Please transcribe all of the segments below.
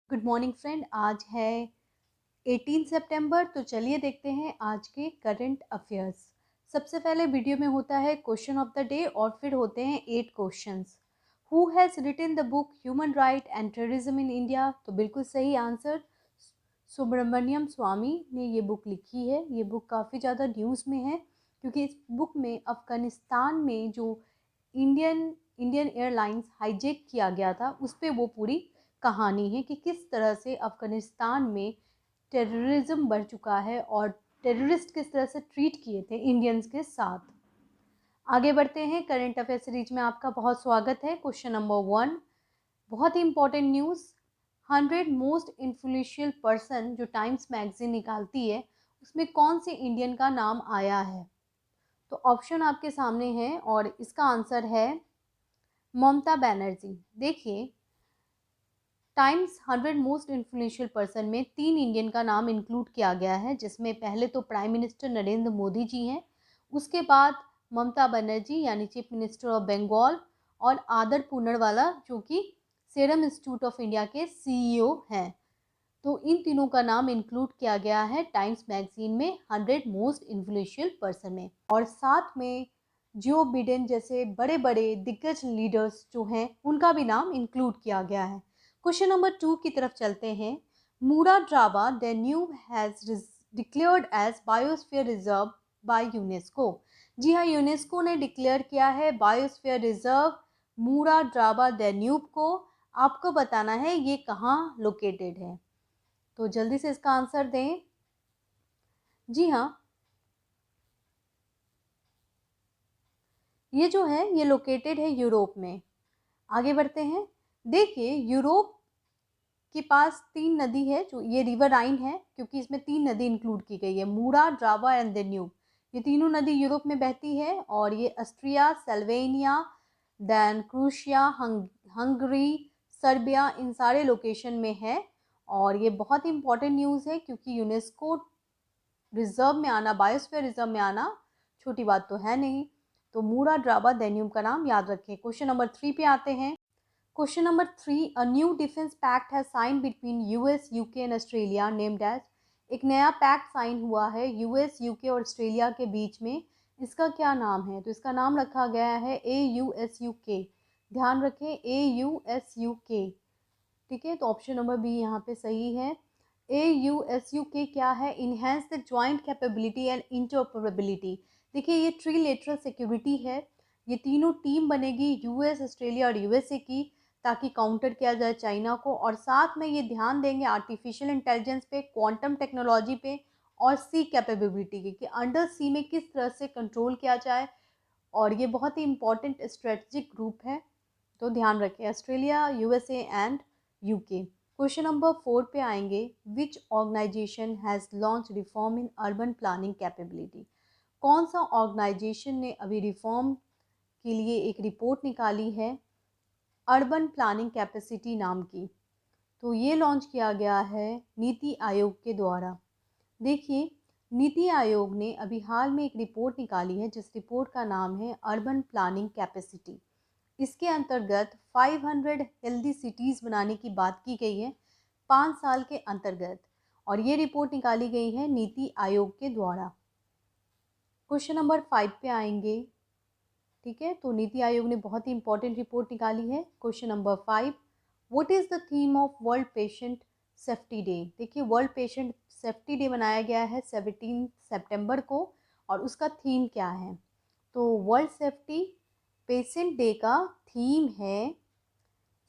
Good morning friend. आज है 18 सितंबर। तो चलिए देखते हैं आज के करंट अफेयर्स। सबसे पहले वीडियो में होता है क्वेश्चन ऑफ द डे और फिर होते हैं 8 questions. Who has written the book human right and terrorism in India? तो बिल्कुल सही आंसर, सुब्रमण्यम स्वामी ने ये बुक लिखी है। ये बुक काफ़ी ज़्यादा न्यूज़ में है क्योंकि इस बुक में अफ़गानिस्तान में जो इंडियन एयरलाइंस हाईजैक किया गया था उस पर वो पूरी कहानी है कि किस तरह से अफ़गानिस्तान में टेररिज्म बढ़ चुका है और टेररिस्ट किस तरह से ट्रीट किए थे इंडियंस के साथ। आगे बढ़ते हैं। करंट अफेयर सीरीज में आपका बहुत स्वागत है। क्वेश्चन नंबर 1, बहुत ही important news. 100 most influential person जो टाइम्स मैगजीन निकालती है उसमें कौन से इंडियन का नाम आया है? तो ऑप्शन आपके सामने है और इसका आंसर है ममता बनर्जी। देखिए, टाइम्स 100 मोस्ट इन्फ्लुएंशियल पर्सन में 3 इंडियन का नाम इंक्लूड किया गया है, जिसमें पहले तो प्राइम मिनिस्टर नरेंद्र मोदी जी हैं, उसके बाद ममता बनर्जी यानी चीफ मिनिस्टर ऑफ बंगाल, और आदर पूर्णवाला जो कि सीरम इंस्टीट्यूट ऑफ इंडिया के सीईओ हैं। तो इन तीनों का नाम इंक्लूड किया गया है टाइम्स मैगजीन में 100 मोस्ट इन्फ्लुएंशियल पर्सन में। और साथ में जो बिडेन जैसे बड़े बड़े दिग्गज लीडर्स जो हैं उनका भी नाम इंक्लूड किया गया है। क्वेश्चन नंबर 2 की तरफ चलते हैं। Mura Drava Danube has declared as biosphere reserve by UNESCO. जी हाँ, यूनेस्को ने डिक्लेयर किया है biosphere reserve Mura Drava Danube को। आपको बताना है ये कहाँ लोकेटेड है, तो जल्दी से इसका आंसर दें। जी हाँ, ये जो है ये लोकेटेड है यूरोप में। आगे बढ़ते हैं। देखिए, यूरोप के पास 3 नदी है, जो ये रिवर राइन है क्योंकि इसमें 3 नदी इंक्लूड की गई है, मूरा, ड्रावा एंड डेन्यूब। ये तीनों नदी यूरोप में बहती है और ये Austria, Slovenia, then Croatia, Hungary, Serbia, इन सारे लोकेशन में है। और ये बहुत ही इंपॉर्टेंट न्यूज़ है क्योंकि यूनेस्को रिजर्व में आना, बायोस्फीयर रिजर्व में आना छोटी बात तो है नहीं। तो मूरा, ड्राबा, डेन्यूब का नाम याद रखें। क्वेश्चन नंबर 3 पे आते हैं। Question number 3, a new defence pact है sign between US, UK and Australia named as. एक नया पैक्ट साइन हुआ है यूएस, यूके और ऑस्ट्रेलिया के बीच में। इसका क्या नाम है? तो इसका नाम रखा गया है AUSUK। ध्यान रखें, AUSUK। ठीक है, तो ऑप्शन नंबर बी यहाँ पे सही है। AUSUK क्या है? Enhance the joint capability and interoperability. देखिए, ये ट्रिलेटरल सिक्योरिटी है। ये तीनों टीम बनेगी यूएस, ऑस्ट्रेलिया और यूएसए की, ताकि काउंटर किया जाए चाइना को। और साथ में ये ध्यान देंगे आर्टिफिशियल इंटेलिजेंस पे, क्वांटम टेक्नोलॉजी पे और सी कैपेबिलिटी की, कि अंडर सी में किस तरह से कंट्रोल किया जाए। और ये बहुत ही इंपॉर्टेंट स्ट्रेटजिक ग्रुप है, तो ध्यान रखें, Australia, USA and UK. Question number 4 पे आएंगे। Which organisation has launch reform in urban planning capability? कौन सा ऑर्गेनाइजेशन ने अभी रिफॉर्म के लिए एक रिपोर्ट निकाली है अर्बन प्लानिंग कैपेसिटी नाम की? तो ये लॉन्च किया गया है नीति आयोग के द्वारा। देखिए, नीति आयोग ने अभी हाल में एक रिपोर्ट निकाली है जिस रिपोर्ट का नाम है अर्बन प्लानिंग कैपेसिटी। इसके अंतर्गत 500 हेल्दी सिटीज़ बनाने की बात की गई है 5 साल के अंतर्गत, और ये रिपोर्ट निकाली गई है नीति आयोग के द्वारा। क्वेश्चन नंबर 5 पे आएंगे। ठीक है, तो नीति आयोग ने बहुत ही इंपॉर्टेंट रिपोर्ट निकाली है। Question number 5, what is the theme of world patient safety day? देखिए, वर्ल्ड पेशेंट सेफ्टी डे मनाया गया है 17 सितंबर को, और उसका थीम क्या है? तो वर्ल्ड सेफ्टी पेशेंट डे का थीम है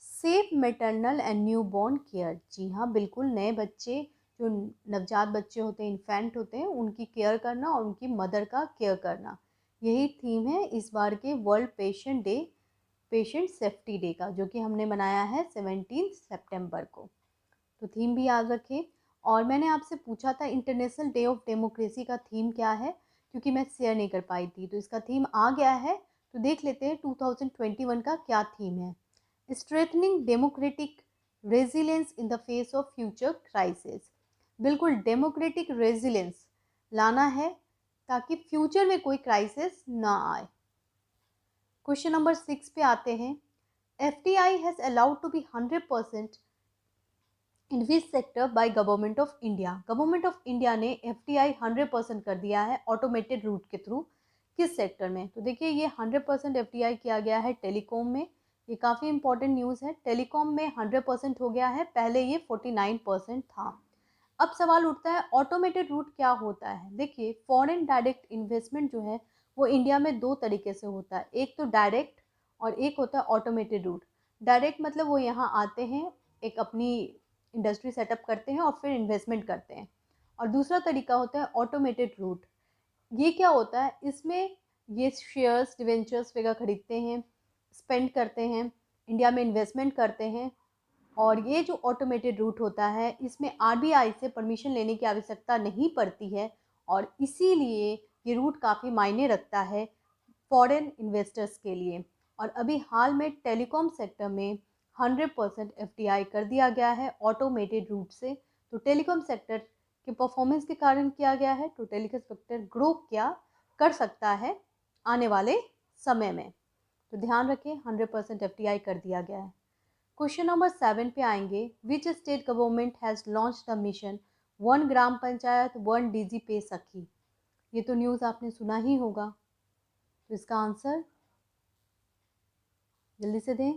safe maternal and newborn care. जी हाँ, बिल्कुल, नए बच्चे जो नवजात बच्चे होते हैं, इन्फेंट होते हैं, उनकी केयर करना और उनकी मदर का केयर करना, यही थीम है इस बार के world patient day, patient safety day का, जो कि हमने मनाया है 17 सितंबर को। तो थीम भी याद रखें। और मैंने आपसे पूछा था इंटरनेशनल डे ऑफ डेमोक्रेसी का थीम क्या है, क्योंकि मैं शेयर नहीं कर पाई थी, तो इसका थीम आ गया है। तो देख लेते हैं 2021 का क्या थीम है। Strengthening democratic resilience in the face of future crisis. बिल्कुल, डेमोक्रेटिक रेजिलेंस लाना है ताकि फ्यूचर में कोई क्राइसिस ना आए। क्वेश्चन नंबर 6 पे आते हैं। FDI has allowed to be 100% in which sector by government of India. Government of India ने FDI 100% कर दिया है ऑटोमेटेड रूट के थ्रू। किस सेक्टर में? तो देखिए ये 100% FDI किया गया है टेलीकॉम में। ये काफ़ी इंपॉर्टेंट न्यूज़ है। टेलीकॉम में 100% हो गया है, पहले ये 49% था। अब सवाल उठता है ऑटोमेटेड रूट क्या होता है। देखिए फॉरेन डायरेक्ट इन्वेस्टमेंट जो है वो इंडिया में दो तरीके से होता है, एक तो डायरेक्ट और एक होता है ऑटोमेटेड रूट। डायरेक्ट मतलब वो यहाँ आते हैं, एक अपनी इंडस्ट्री सेटअप करते हैं और फिर इन्वेस्टमेंट करते हैं। और दूसरा तरीका होता है ऑटोमेटेड रूट। ये क्या होता है, इसमें ये शेयर्स डिवेंचर्स वगैरह खरीदते हैं, स्पेंड करते हैं, इंडिया में इन्वेस्टमेंट करते हैं। और ये जो ऑटोमेटेड रूट होता है इसमें RBI से परमिशन लेने की आवश्यकता नहीं पड़ती है और इसीलिए ये रूट काफ़ी मायने रखता है फॉरेन इन्वेस्टर्स के लिए। और अभी हाल में टेलीकॉम सेक्टर में 100% FDI कर दिया गया है ऑटोमेटेड रूट से। तो टेलीकॉम सेक्टर के परफॉर्मेंस के कारण किया गया है, तो टेलीकॉम सेक्टर ग्रो क्या कर सकता है आने वाले समय में। तो ध्यान रखें 100% FDI कर दिया गया है। क्वेश्चन नंबर 7 पे आएंगे। Which state government has launch the mission 1 gram panchayat 1 DG पे सखी। ये तो न्यूज़ आपने सुना ही होगा, तो इसका आंसर जल्दी से दें।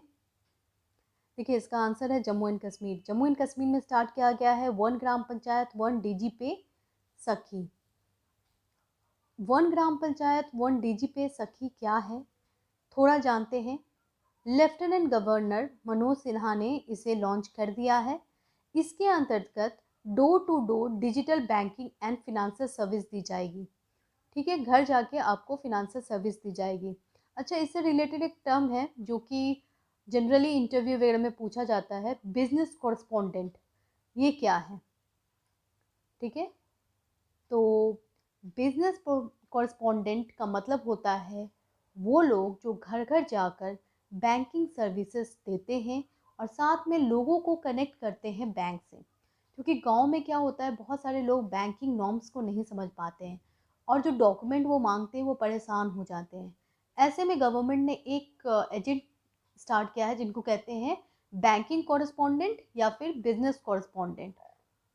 देखिए इसका आंसर है जम्मू एंड कश्मीर। जम्मू एंड कश्मीर में स्टार्ट किया गया है 1 ग्राम पंचायत 1 DG पे सखी। 1 ग्राम पंचायत 1 DG पे सखी क्या है, थोड़ा जानते हैं। लेफ्टिनेंट गवर्नर मनोज सिन्हा ने इसे लॉन्च कर दिया है। इसके अंतर्गत door to door digital banking and financial service दी जाएगी। ठीक है, घर जाके आपको फिनेंशियल सर्विस दी जाएगी। अच्छा, इससे रिलेटेड एक टर्म है जो कि जनरली इंटरव्यू वगैरह में पूछा जाता है, बिजनेस कॉरस्पॉन्डेंट। ये क्या है? ठीक है, तो बिजनेस कॉरस्पॉन्डेंट का मतलब होता है वो लोग जो घर घर जाकर बैंकिंग सर्विसेज देते हैं और साथ में लोगों को कनेक्ट करते हैं बैंक से। क्योंकि गांव में क्या होता है, बहुत सारे लोग बैंकिंग नॉर्म्स को नहीं समझ पाते हैं और जो डॉक्यूमेंट वो मांगते हैं वो परेशान हो जाते हैं। ऐसे में गवर्नमेंट ने एक एजेंट स्टार्ट किया है जिनको कहते हैं बैंकिंग कॉरस्पॉन्डेंट या फिर बिजनेस कॉरस्पॉन्डेंट।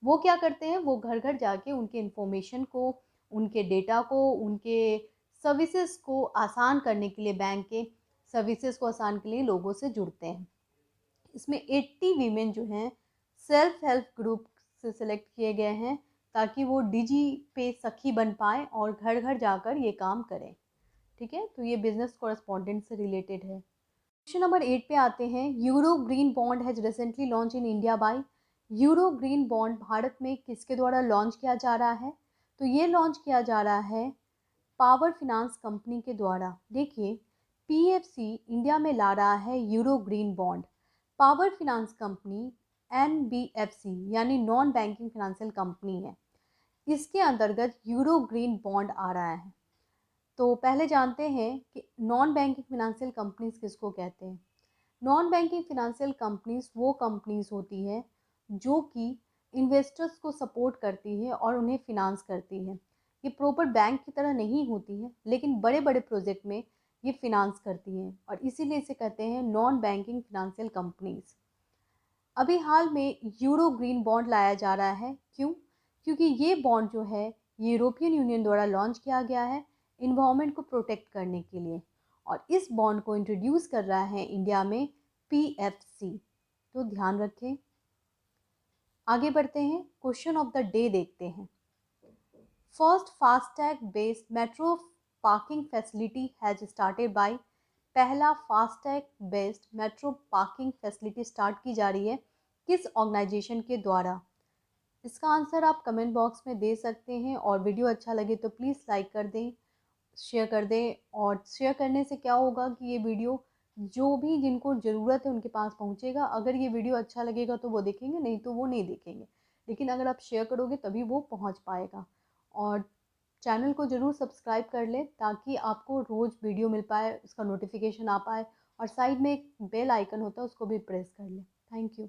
वो क्या करते हैं, वो घर घर जाके उनके इन्फॉर्मेशन को, उनके डेटा को, उनके सर्विसेज को आसान करने के लिए, बैंक के सर्विसेज को आसान के लिए लोगों से जुड़ते हैं। इसमें 80 वीमेन जो हैं सेल्फ हेल्प ग्रुप से सिलेक्ट किए गए हैं ताकि वो DG पे सखी बन पाए और घर घर जाकर ये काम करें। ठीक है, तो ये बिजनेस कॉरस्पॉन्डेंट से रिलेटेड है। क्वेश्चन नंबर 8 पे आते हैं। Euro green bond has recently launch in India by. Euro green bond Bharat में किसके द्वारा लॉन्च किया जा रहा है? तो ये लॉन्च किया जा रहा है पावर फाइनेंस कंपनी के द्वारा। देखिए PFC इंडिया में ला रहा है euro green bond. Power finance company NBFC यानी नॉन बैंकिंग फाइनेंशियल कंपनी है, इसके अंतर्गत यूरो ग्रीन बॉन्ड आ रहा है। तो पहले जानते हैं कि नॉन बैंकिंग फाइनेंशियल कंपनीज किसको कहते हैं। नॉन बैंकिंग फाइनेंशियल कंपनीज वो कंपनीज होती है जो कि इन्वेस्टर्स को सपोर्ट करती है और उन्हें फिनांस करती है। ये प्रॉपर बैंक की तरह नहीं होती है लेकिन बड़े बड़े प्रोजेक्ट में ये फिनांस करती हैं और इसीलिए इसे कहते हैं नॉन बैंकिंग फाइनेंशियल कंपनीज। अभी हाल में यूरो ग्रीन बॉन्ड लाया जा रहा है, क्यों? क्योंकि ये बॉन्ड जो है ये यूरोपियन यूनियन द्वारा लॉन्च किया गया है इन्वायरमेंट को प्रोटेक्ट करने के लिए और इस बॉन्ड को इंट्रोड्यूस कर रहा है इंडिया में PFC। तो ध्यान रखें। आगे बढ़ते हैं, क्वेश्चन ऑफ द डे देखते हैं। First FASTag based metro parking facility has started by. पहला FASTag based metro parking facility start की जा रही है किस ऑर्गेनाइजेशन के द्वारा? इसका आंसर आप कमेंट बॉक्स में दे सकते हैं और वीडियो अच्छा लगे तो प्लीज़ लाइक कर दें, शेयर कर दें। और शेयर करने से क्या होगा कि ये वीडियो जो भी जिनको ज़रूरत है उनके पास पहुंचेगा। अगर ये वीडियो अच्छा लगेगा तो वो देखेंगे, नहीं तो वो नहीं देखेंगे, लेकिन अगर आप शेयर करोगे तभी वो पहुंच पाएगा। और चैनल को ज़रूर सब्सक्राइब कर लें ताकि आपको रोज़ वीडियो मिल पाए, उसका नोटिफिकेशन आ पाए। और साइड में एक बेल आइकन होता है उसको भी प्रेस कर लें। Thank you.